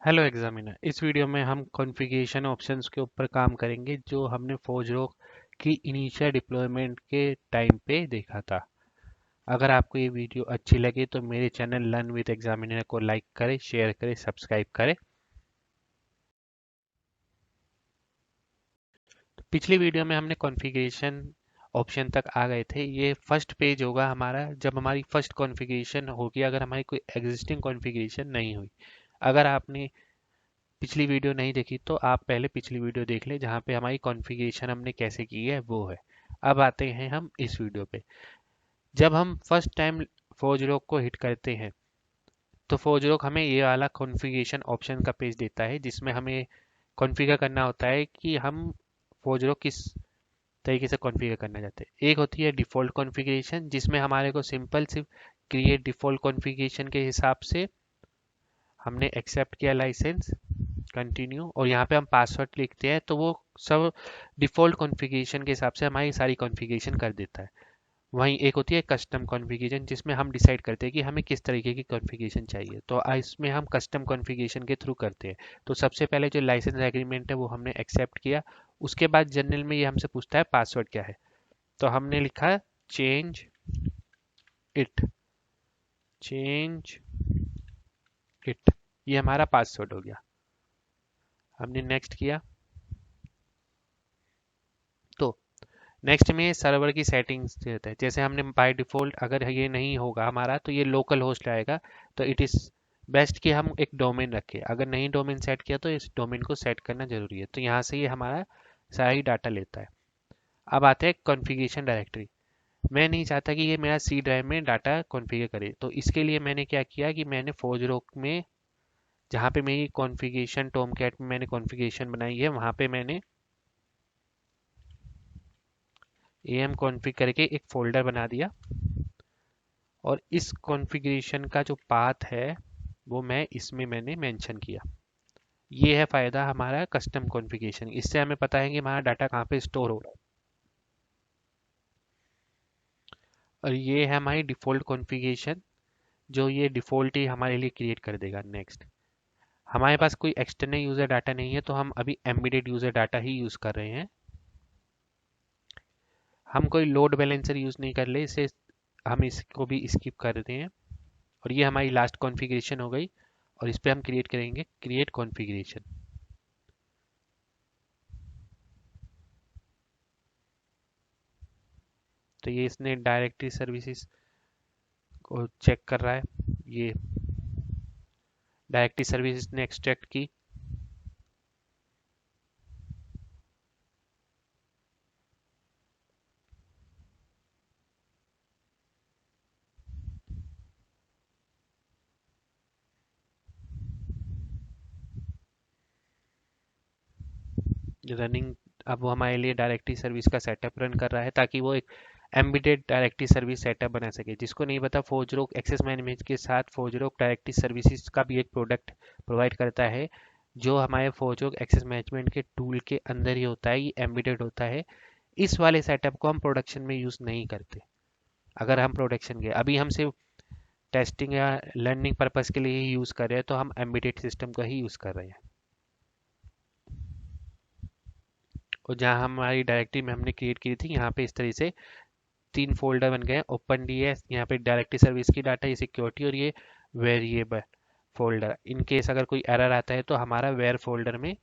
Hello examiner. इस video में हम कॉन्फ़िगरेशन ऑप्शंस के ऊपर काम करेंगे जो हमने फोजरोक की इनिशियल डिप्लॉयमेंट के टाइम पे देखा था। अगर आपको ये वीडियो अच्छी लगे तो मेरे चैनल लर्न विद एग्जामिनर को लाइक करें, शेयर करें, सब्सक्राइब करें। तो पिछली वीडियो में हमने कॉन्फ़िगरेशन ऑप्शन तक आ गए थे। ये फर्स्ट पेज होगा हमारा जब हमारी फर्स्ट कॉन्फ़िगरेशन होगी, अगर हमारी कोई एग्जिस्टिंग कॉन्फ़िगरेशन नहीं हुई। अगर आपने पिछली वीडियो नहीं देखी तो आप पहले पिछली वीडियो देख लें जहाँ पे हमारी कॉन्फ़िगरेशन हमने कैसे की है वो है। अब आते हैं हम इस वीडियो पे। जब हम फर्स्ट टाइम फोजरोक को हिट करते हैं तो फोजरोक हमें ये वाला कॉन्फ़िगरेशन ऑप्शन का पेज देता है जिसमें हमें कॉन्फ़िगर करना होता है कि हम फोजरोक किस तरीके से कॉन्फ़िगर करना चाहते हैं। एक होती है डिफ़ॉल्ट कॉन्फ़िगरेशन जिसमें हमारे को सिंपल सिर्फ क्रिएट डिफ़ॉल्ट कॉन्फ़िगरेशन के हिसाब से हमने एक्सेप्ट किया लाइसेंस, कंटिन्यू, और यहाँ पे हम पासवर्ड लिखते हैं तो वो सब डिफ़ॉल्ट कॉन्फ़िगरेशन के हिसाब से हमारी सारी कॉन्फ़िगरेशन कर देता है। वहीं एक होती है कस्टम कॉन्फ़िगरेशन जिसमें हम डिसाइड करते हैं कि हमें किस तरीके की कॉन्फ़िगरेशन चाहिए। तो इसमें हम कस्टम कॉन्फ़िगरेशन के थ्रू करते हैं। तो सबसे पहले जो लाइसेंस एग्रीमेंट है वो हमने एक्सेप्ट किया। उसके बाद जनरल में ये हमसे पूछता है पासवर्ड क्या है, तो हमने लिखा चेंज इट, चेंज इट, ये हमारा पासवर्ड हो गया। हमने नेक्स्ट किया। तो नेक्स्ट में सर्वर की सेटिंग्स देता है। जैसे हमने बाय डिफ़ॉल्ट अगर ये नहीं होगा हमारा तो ये लोकल होस्ट आएगा। तो इट इज़ बेस्ट कि हम एक डोमेन रखें। अगर नहीं डोमेन सेट किया तो इस डोमेन को सेट करना ज़रूरी है। तो यहाँ से ये हमारा सारा ही डाटा लेता है। अब आते हैं कॉन्फ़िगरेशन डायरेक्टरी। मैं नहीं चाहता कि ये मेरा सी ड्राइव में डाटा कॉन्फ़िगर करे, तो इसके लिए मैंने क्या किया कि मैंने फोजरोक में जहाँ पे मेरी कॉन्फ़िगरेशन टॉमकैट में मैंने कॉन्फ़िगरेशन बनाई है वहाँ पे मैंने am config करके एक फोल्डर बना दिया। और इस कॉन्फ़िगरेशन का जो पाथ है वो मैं इसमें मैंने मेंशन किया। ये है फ़ायदा हमारा कस्टम कॉन्फ़िगरेशन। इससे हमें पता है कि हमारा डाटा कहाँ पे स्टोर हो रहा है। और ये है हमारी डिफ़ॉल्ट कॉन्फ़िगरेशन जो ये डिफ़ॉल्ट ही हमारे लिए क्रिएट कर देगा। नेक्स्ट, हमारे पास कोई एक्सटर्नल यूज़र डाटा नहीं है तो हम अभी एम्बेडेड यूज़र डाटा ही यूज़ कर रहे हैं। हम कोई लोड बैलेंसर यूज़ नहीं कर ले, इसे हम इसको भी स्किप कर देते हैं। और ये हमारी लास्ट कॉन्फ़िगरेशन हो गई। और इस पर हम क्रिएट करेंगे क्रिएट कॉन्फ़िगरेशन। तो ये इसने डायरेक्टरी सर्विसेज को चेक कर रहा है। ये डायरेक्टरी सर्विसेज ने एक्सट्रैक्ट की। रनिंग, अब वो हमारे लिए डायरेक्टरी सर्विस का सेटअप रन कर रहा है ताकि वो एक एम्बेडेड डायरेक्टरी सर्विस सेटअप बना सके। जिसको नहीं पता, फोजरोक एक्सेस मैनेजमेंट के साथ फोजरोक डायरेक्टरी सर्विसेज का भी एक प्रोडक्ट प्रोवाइड करता है जो हमारे फोजरोक एक्सेस मैनेजमेंट के टूल के अंदर ही होता है। ये एम्बेडेड होता है। इस वाले सेटअप को हम प्रोडक्शन में यूज़ नहीं करते। अगर हम प्रोडक्शन के अभी हम सिर्फ टेस्टिंग या लर्निंग पर्पस के लिए ही यूज़ कर रहे हैं तो हम एम्बेडेड सिस्टम का ही यूज़ कर रहे हैं। और जहाँ हमारी डायरेक्टरी में हमने क्रिएट की थी यहाँ पे इस तरह से तीन फोल्डर बन गए हैं। ओपन डी है यहाँ पे डायरेक्टरी सर्विस की डाटा, ये सिक्योरिटी, और ये वेरिएबल फोल्डर। इन केस अगर कोई एरर आता है तो हमारा वेयर फोल्डर में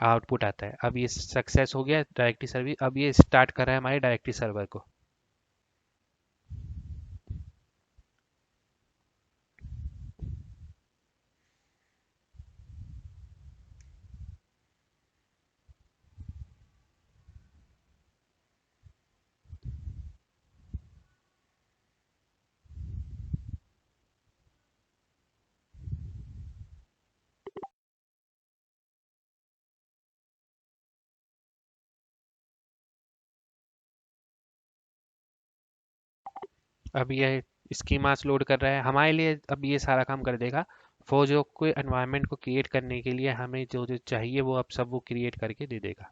आउटपुट आता है। अब ये सक्सेस हो गया डायरेक्टरी सर्विस। अब ये स्टार्ट कर रहा है हमारे डायरेक्टरी सर्वर को। अब ये स्कीमास लोड कर रहा है हमारे लिए। अब ये सारा काम कर देगा। फोजो को एनवायरनमेंट को क्रिएट करने के लिए हमें जो जो चाहिए वो अब सब वो क्रिएट करके दे देगा।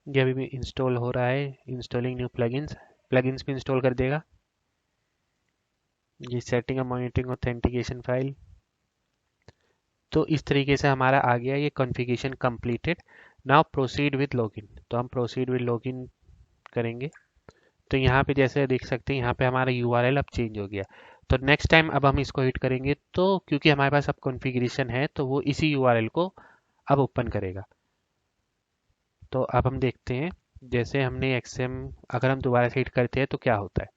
ये अभी भी इंस्टॉल हो रहा है। इंस्टॉलिंग न्यू प्लगइन्स, प्लगइन्स भी इंस्टॉल कर देगा। ये सेटिंग और मॉनिटरिंग ऑथेंटिकेशन फाइल। तो इस तरीके से हमारा आ गया ये configuration completed. Now proceed with login. तो हम प्रोसीड विद लॉगिन करेंगे। तो यहाँ पे जैसे देख सकते हैं यहाँ पे हमारा यूआरएल अब चेंज हो गया। तो नेक्स्ट टाइम अब हम इसको हिट करेंगे तो क्योंकि हमारे पास अब कॉन्फ़िगरेशन है तो वो इसी यूआरएल को अब ओपन करेगा। तो अब हम देखते हैं जैसे हमने एक्सएम अगर हम दोबारा से हिट करते हैं तो क्या होता है।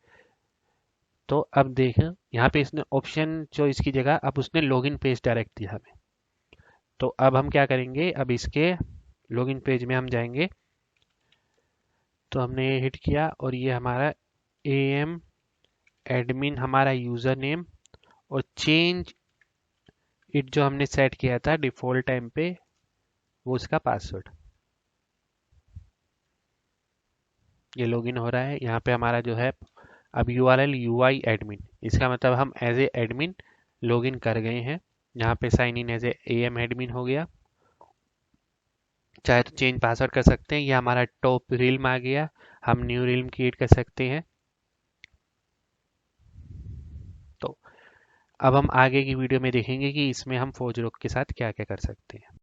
तो अब देखें यहाँ पे इसने ऑप्शन चॉइस की जगह अब उसने लॉगिन पेज डायरेक्ट दिया हमें। तो अब हम क्या करेंगे, अब इसके लॉगिन पेज में हम जाएंगे। तो हमने ये हिट किया और ये हमारा एम एडमिन हमारा यूज़र नेम और चेंज इट जो हमने सेट किया था डिफ़ॉल्ट टाइम पे वो उसका पासवर्ड। ये लॉगिन हो रहा है यहाँ पे हमारा जो है अब यूआरएल यूआई एडमिन, इसका मतलब हम एज ए एडमिन लॉगिन कर गए हैं। यहाँ पे sign in as A M admin हो गया। चाहे तो चेंज पासवर्ड कर सकते हैं। ये हमारा टॉप रिल्म आ गया, हम न्यू रिल्म क्रिएट कर सकते हैं। तो अब हम आगे की वीडियो में देखेंगे कि इसमें हम फोजरोक के साथ क्या क्या कर सकते हैं।